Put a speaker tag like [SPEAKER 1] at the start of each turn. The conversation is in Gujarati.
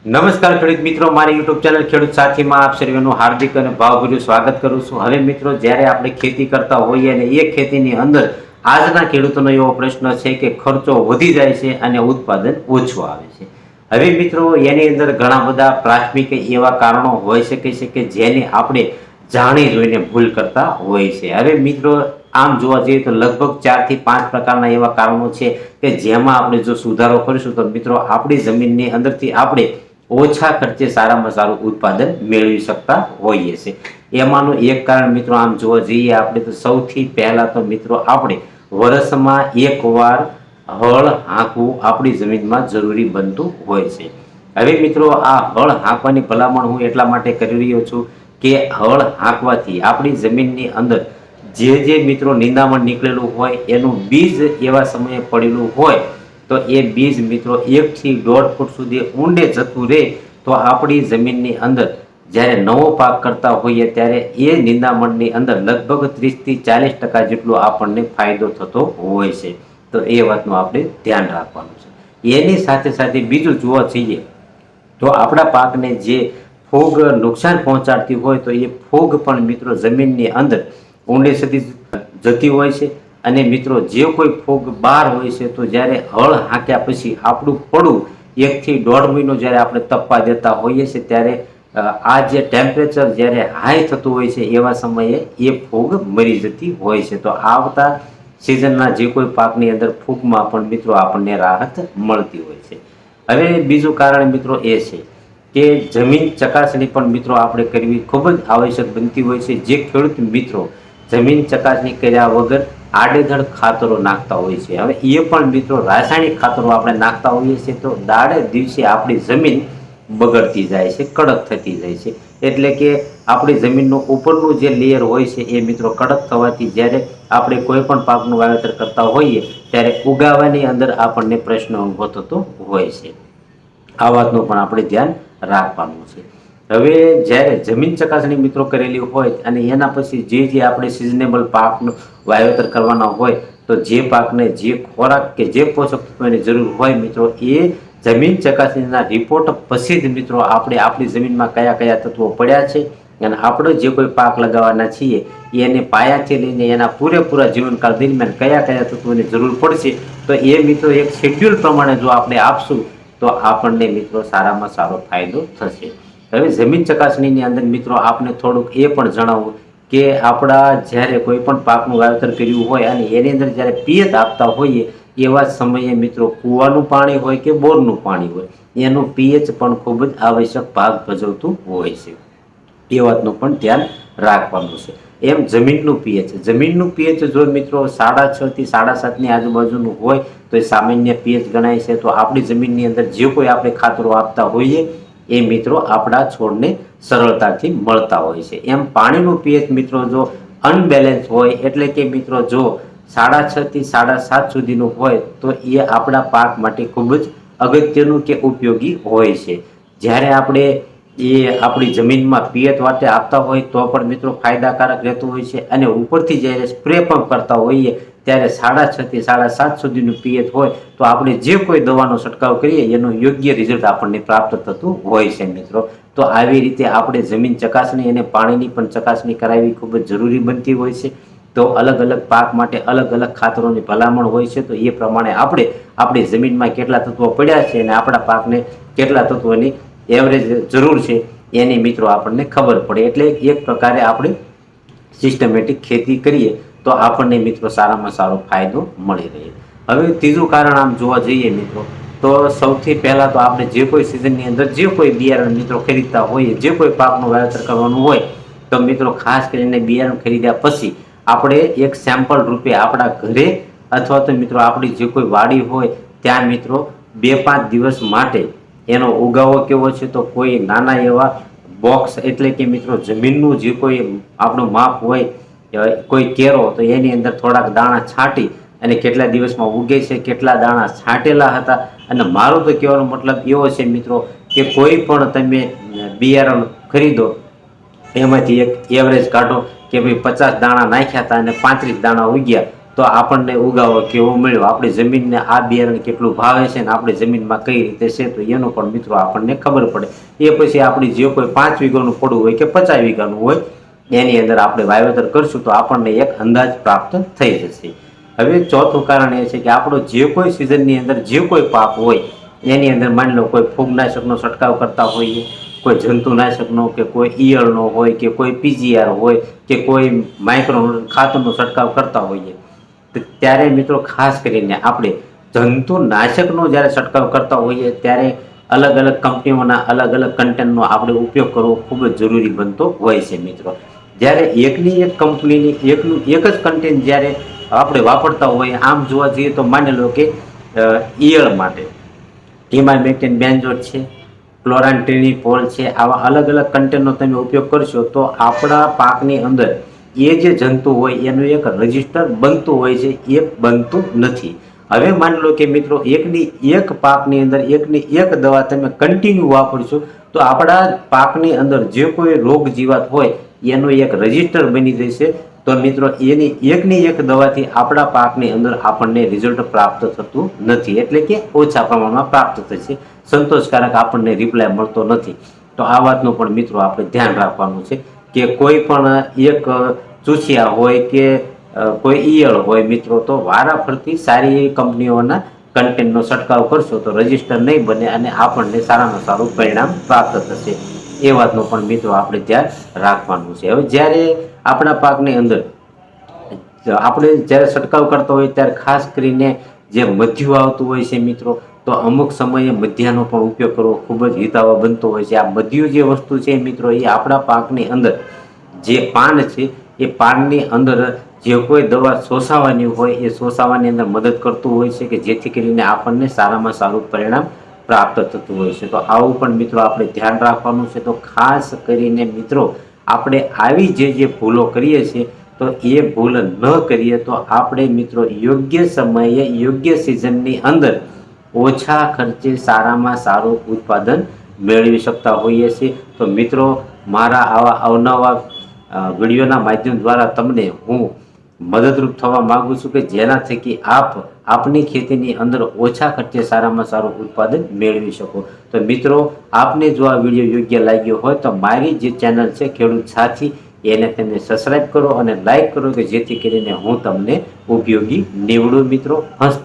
[SPEAKER 1] નમસ્કાર ખેડૂત મિત્રો, મારી યુટ્યુબ ચેનલ ખેડૂત સાથીમાં આપ સર્વેનું હાર્દિક અને ભાવભર્યું સ્વાગત કરું છું। હવે મિત્રો, જ્યારે આપણે ખેતી કરતા હોઈએ અને એ ખેતીની અંદર આજના ખેડૂતોનો એવો પ્રશ્ન છે કે ખર્ચો વધી જાય છે અને ઉત્પાદન ઓછું આવે છે। હવે મિત્રો, એની અંદર ઘણા બધા પ્રાથમિક એવા કારણો હોઈ શકે છે કે જેને આપણે જાણી જોઈને ભૂલ કરતા હોય છે। હવે મિત્રો, આમ જોવા જઈએ તો લગભગ 4 થી 5 પ્રકારના એવા કારણો છે કે જેમાં આપણે જો સુધારો કરીશું તો મિત્રો આપણી જમીનની અંદરથી આપણે ઓછા ખર્ચે સારામાં સારું ઉત્પાદન મેળવી શકતા હોઈએ છે। એમાંનું એક કારણ મિત્રો આમ જોવા જઈએ આપણે તો સૌથી પહેલા તો મિત્રો આપણે વર્ષમાં એકવાર હળ હાંકવું આપણી જમીનમાં જરૂરી બનતું હોય છે। હવે મિત્રો, આ હળ હાંકવાની ભલામણ હું એટલા માટે કરી રહ્યો છું કે હળ હાંકવાથી આપણી જમીનની અંદર જે મિત્રો નિંદામણ નીકળેલું હોય એનું બીજ એવા સમયે પડેલું હોય તો એ બીજ મિત્રો 1 થી 1.5 ફૂટ સુધી ઊંડે જતું રહે તો આપણી જમીનની અંદર જ્યારે નવો પાક કરતા હોઈએ ત્યારે એ નિંદામણની અંદર લગભગ 30 થી 40% જેટલો આપણને ફાયદો થતો હોય છે। તો એ વાતનું આપણે ધ્યાન રાખવાનું છે। એની સાથે સાથે બીજું જોવા જઈએ તો આપણા પાકને જે ફૂગ નુકસાન પહોંચાડતી હોય તો એ ફૂગ પણ મિત્રો જમીનની અંદર ઊંડે સુધી જતી હોય છે। અને મિત્રો, જે કોઈ ફૂગ બહાર હોય છે તો જ્યારે હળ હાંક્યા પછી આપણું પડું 1 થી 1.5 મહિનો જ્યારે આપણે તપવા દેતા હોઈએ છીએ ત્યારે આ જે ટેમ્પરેચર જ્યારે હાઈ થતું હોય છે એવા સમયે એ ફૂગ મરી જતી હોય છે। તો આવતા સિઝનના જે કોઈ પાકની અંદર ફૂગમાં પણ મિત્રો આપણને રાહત મળતી હોય છે। હવે બીજું કારણ મિત્રો એ છે કે જમીન ચકાસણી પણ મિત્રો આપણે કરવી ખૂબ જ આવશ્યક બનતી હોય છે। જે ખેડૂત મિત્રો જમીન ચકાસણી કર્યા વગર આડેધડ ખાતરો નાખતા હોય છે, હવે એ પણ મિત્રો રાસાયણિક ખાતરો આપણે નાખતા હોઈએ છીએ તો દાડે દિવસે આપણી જમીન બગડતી જાય છે, કડક થતી જાય છે। એટલે કે આપણી જમીનનું ઉપરનું જે લેયર હોય છે એ મિત્રો કડક થવાથી જ્યારે આપણે કોઈ પણ પાકનું વાવેતર કરતા હોઈએ ત્યારે ઉગાવવાની અંદર આપણને પ્રશ્ન ઊભો થતો હોય છે। આ વાતનું પણ આપણે ધ્યાન રાખવાનું છે। હવે જ્યારે જમીન ચકાસણી મિત્રો કરેલી હોય અને એના પછી જે આપણે સિઝનેબલ પાકનું વાવેતર કરવાના હોય તો જે પાકને જે ખોરાક કે જે પોષક તત્વોની જરૂર હોય મિત્રો એ જમીન ચકાસણીના રિપોર્ટ પછી જ મિત્રો આપણે આપણી જમીનમાં કયા કયા તત્વો પડ્યા છે અને આપણે જે કોઈ પાક લગાવવાના છીએ એને પાયાથી લઈને એના પૂરેપૂરા જીવનકાળ દરમિયાન કયા કયા તત્વોની જરૂર પડશે તો એ મિત્રો એક શેડ્યુલ પ્રમાણે જો આપણે આપશું તો આપણને મિત્રો સારામાં સારો ફાયદો થશે। હવે જમીન ચકાસણીની અંદર મિત્રો આપણે થોડુંક એ પણ જણાવવું કે આપણા જ્યારે કોઈ પણ પાકનું વાવેતર કર્યું હોય અને એની અંદર જ્યારે પિયત આપતા હોઈએ એવા સમયે મિત્રો કૂવાનું પાણી હોય કે બોરનું પાણી હોય એનું પીએચ પણ ખૂબ જ આવશ્યક ભાગ ભજવતું હોય છે। એ વાતનું પણ ધ્યાન રાખવાનું છે। એમ જમીનનું પીએચ જો મિત્રો 6.5 થી 7.5 આજુબાજુનું હોય તો એ સામાન્ય પીએચ ગણાય છે। તો આપણી જમીનની અંદર જે કોઈ આપણે ખાતરો આપતા હોઈએ એ મિત્રો આપણા છોડને સરળતાથી મળતા હોય છે। એમ પાણીનું પીએચ મિત્રો જો અનબેલેન્સ હોય એટલે કે મિત્રો જો 6.5 થી 7.5 સુધીનું હોય તો એ આપણા પાક માટે ખૂબ જ અગત્યનું કે ઉપયોગી હોય છે। જ્યારે આપણે આપણી જમીનમાં પિયત વાટે આપતા હોય તો પણ મિત્રો ફાયદાકારક રહેતું હોય છે અને ઉપરથી જ્યારે સ્પ્રે પંપ કરતા હોઈએ ત્યારે 6.5 થી 7.5 સુધીનું પિયત હોય તો આપણે જે કોઈ દવાનો છંટકાવ કરીએ એનું યોગ્ય રિઝલ્ટ આપણને પ્રાપ્ત થતું હોય છે મિત્રો। તો આવી રીતે આપણે જમીન ચકાસણી અને પાણીની પણ ચકાસણી કરાવવી ખૂબ જ જરૂરી બનતી હોય છે। તો અલગ અલગ પાક માટે અલગ અલગ ખાતરોની ભલામણ હોય છે તો એ પ્રમાણે આપણે આપણી જમીનમાં કેટલા તત્વો પડ્યા છે અને આપણા પાકને કેટલા તત્વોની એવરેજ જરૂર છે એની મિત્રો આપણને ખબર પડે એટલે એક પ્રકારે આપણે સિસ્ટમેટિક ખેતી કરીએ તો આપણને મિત્રો સારામાં સારો ફાયદો મળી રહે। હવે ત્રીજું કારણ આમ જોવા જઈએ મિત્રો તો સૌથી પહેલા તો આપણે જે કોઈ સિઝનની અંદર જે કોઈ બિયારણ મિત્રો ખરીદતા હોઈએ જે કોઈ પાકનું વાવેતર કરવાનું હોય તો મિત્રો ખાસ કરીને બિયારણ ખરીદ્યા પછી આપણે એક સેમ્પલ રૂપે આપણા ઘરે અથવા તો મિત્રો આપણી જે કોઈ વાડી હોય ત્યાં મિત્રો 2-5 દિવસ માટે એનો ઉગાવો કેવો છે તો કોઈ નાના એવા બોક્સ એટલે કે મિત્રો જમીનનું જે કોઈ આપણું માપ હોય કોઈ કેરો તો એની અંદર થોડાક દાણા છાંટી અને કેટલા દિવસમાં ઉગે છે કેટલા દાણા છાંટેલા હતા અને મારું તો કહેવાનો મતલબ એવો છે મિત્રો કે કોઈ પણ તમે બિયારણ ખરીદો એમાંથી એક એવરેજ કાઢો કે ભાઈ 50 દાણા નાખ્યા હતા અને 35 દાણા ઉગ્યા તો આપણને ઉગાવો કેવો મળ્યો, આપણી જમીનને આ બિયારણ કેટલું ભાવે છે ને આપણી જમીનમાં કઈ રીતે છે, તો એનો પણ મિત્રો આપણને ખબર પડે. એ પછી આપણી જે કોઈ 5 વીઘાનું પડવું હોય કે 50 વીઘાનું હોય એની અંદર આપણે વાવેતર કરશું તો આપણને એક અંદાજ પ્રાપ્ત થઈ જશે. હવે ચોથું કારણ એ છે કે આપણો જે કોઈ સિઝનની અંદર જે કોઈ પાક હોય એની અંદર માની લો કોઈ ફૂગનાશકનો છંટકાવ કરતા હોઈએ, કોઈ જંતુનાશકનો કે કોઈ ઈયળનો હોય કે કોઈ પીજીઆર હોય કે કોઈ માઇક્રો ખાતરનો છંટકાવ કરતા હોઈએ, તો ત્યારે મિત્રો ખાસ કરીને આપણે જંતુનાશકનો જ્યારે છંટકાવ કરતા હોઈએ ત્યારે અલગ અલગ કંપનીઓના અલગ અલગ કન્ટેન્ટનો આપણે ઉપયોગ કરવો ખૂબ જ જરૂરી બનતો હોય છે મિત્રો. જ્યારે એકની એક કંપનીની એકનું એક જ કન્ટેન્ટ જ્યારે આપણે વાપરતા હોઈએ, આમ જોવા જઈએ તો માની લો કે ઈયળ માટે ઇમામેક્ટિન બેન્ઝોએટ છે, ક્લોરાન્ટ્રિનિપોલ છે, આવા અલગ અલગ કન્ટેન્ટનો તમે ઉપયોગ કરશો તો આપણા પાકની અંદર એ જે જંતુ હોય એનું એક રજિસ્ટર બનતું હોય છે, એ બનતું નથી. હવે માની લો કે મિત્રો એકની એક પાકની અંદર એકની એક દવા તમે કન્ટિન્યુ વાપરશો તો આપણા પાકની અંદર જે કોઈ રોગ જીવાત હોય એનું એક રજિસ્ટર બની જશે. તો મિત્રો એની એકની એક દવાથી આપણા પાકની અંદર આપણને રિઝલ્ટ પ્રાપ્ત થતું નથી, એટલે કે ઓછા પ્રમાણમાં પ્રાપ્ત થશે, સંતોષકારક આપણને રિપ્લાય મળતો નથી. તો આ વાતનું પણ મિત્રો આપણે ધ્યાન રાખવાનું છે કે કોઈ પણ એક ચૂસિયા હોય કે કોઈ ઈયળ હોય મિત્રો તો વારાફરતી સારી કંપનીઓના કન્ટેન્ટનો છંટકાવ કરશો તો રજિસ્ટર નહીં બને અને આપણને સારામાં સારું પરિણામ પ્રાપ્ત થશે. એ વાતનું પણ મિત્રો આપણે ધ્યાન રાખવાનું છે. હવે જ્યારે આપણા પાકની અંદર આપણે જ્યારે છંટકાવ કરતા હોય ત્યારે ખાસ કરીને જે મધ્યું આવતું હોય છે મિત્રો, તો અમુક સમયે મધ્યાનો પણ ઉપયોગ કરવો ખૂબ જ હિતાવહ બનતો હોય છે. આ મધ્યું જે વસ્તુ છે મિત્રો એ આપણા પાકની અંદર જે પાન છે એ પાનની અંદર જે કોઈ દવા શોષાવાની હોય એ શોષાવાની અંદર મદદ કરતું હોય છે કે જેથી કરીને આપણને સારામાં સારું પરિણામ પ્રાપ્ત થતું હોય છે. તો આવું પણ મિત્રો આપણે ધ્યાન રાખવાનું છે. તો ખાસ કરીને મિત્રો આપણે આવી જે ભૂલો કરીએ છીએ તો એ ભૂલ ન કરીએ તો આપણે મિત્રો યોગ્ય સમયે યોગ્ય સિઝનની અંદર ઓછા ખર્ચે સારામાં સારું ઉત્પાદન મેળવી શકતા હોઈએ છીએ. તો મિત્રો મારા આવા અવનવા વિડીયોના માધ્યમ દ્વારા તમને હું મદદરૂપ થવા માંગુ છું કે જેના થકી આપની ખેતીની અંદર ઓછા ખર્ચે સારામાં સારું ઉત્પાદન મેળવી શકો. તો મિત્રો આપને જો આ વિડીયો યોગ્ય લાગ્યો હોય તો મારી જે ચેનલ છે ખેડૂત સાથી એને તમે સબસ્ક્રાઈબ કરો અને લાઈક કરો કે જેથી કરીને હું તમને ઉપયોગી નીવડું મિત્રો. હસ્ત